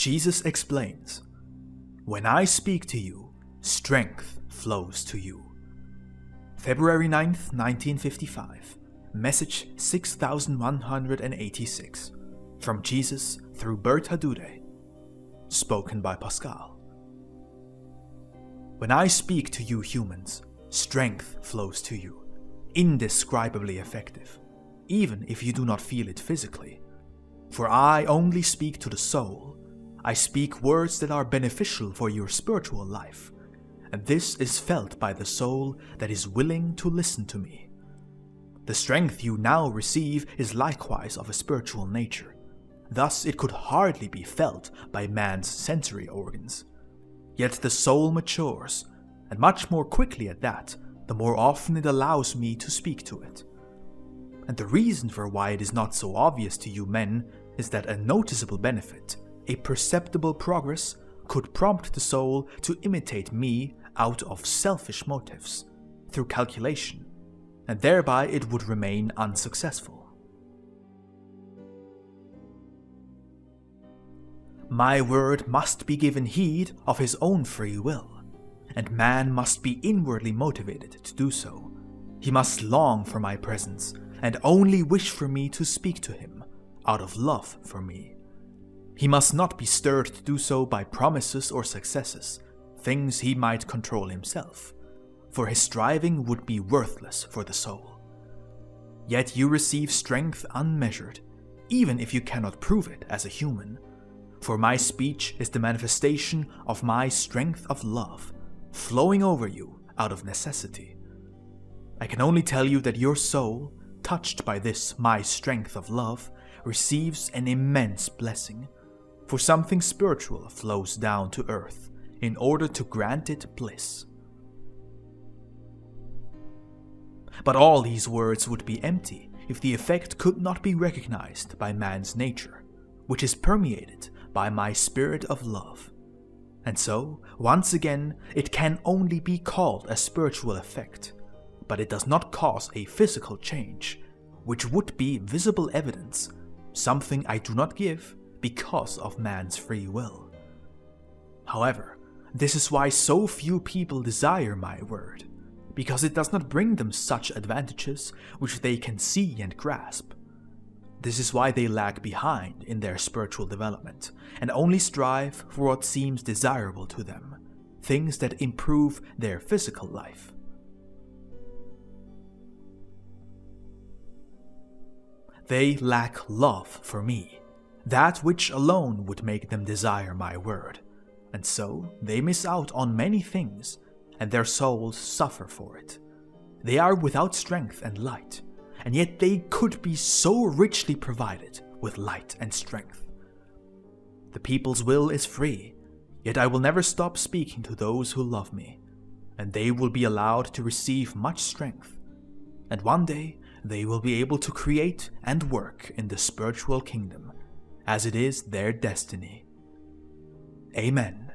Jesus explains, "When I speak to you, strength flows to you." February 9th, 1955, message 6186, from Jesus through Bertha Dudde, spoken by Pascal. When I speak to you humans, strength flows to you, indescribably effective, even if you do not feel it physically. For I only speak to the soul. I speak words that are beneficial for your spiritual life, and this is felt by the soul that is willing to listen to me. The strength you now receive is likewise of a spiritual nature, thus it could hardly be felt by man's sensory organs. Yet the soul matures, and much more quickly at that, the more often it allows me to speak to it. And the reason for why it is not so obvious to you men is that a noticeable benefit, a perceptible progress, could prompt the soul to imitate me out of selfish motives, through calculation, and thereby it would remain unsuccessful. My word must be given heed of his own free will, and man must be inwardly motivated to do so. He must long for my presence, and only wish for me to speak to him, out of love for me. He must not be stirred to do so by promises or successes, things he might control himself, for his striving would be worthless for the soul. Yet you receive strength unmeasured, even if you cannot prove it as a human, for my speech is the manifestation of my strength of love, flowing over you out of necessity. I can only tell you that your soul, touched by this my strength of love, receives an immense blessing, for something spiritual flows down to earth in order to grant it bliss. But all these words would be empty if the effect could not be recognized by man's nature, which is permeated by my spirit of love. And so, once again, it can only be called a spiritual effect, but it does not cause a physical change, which would be visible evidence, something I do not give because of man's free will. However, this is why so few people desire my word, because it does not bring them such advantages which they can see and grasp. This is why they lag behind in their spiritual development, and only strive for what seems desirable to them, things that improve their physical life. They lack love for me, that which alone would make them desire my word, and so they miss out on many things, and their souls suffer for it. They are without strength and light, and yet they could be so richly provided with light and strength. The people's will is free, yet I will never stop speaking to those who love me, and they will be allowed to receive much strength, and one day they will be able to create and work in the spiritual kingdom, as it is their destiny. Amen.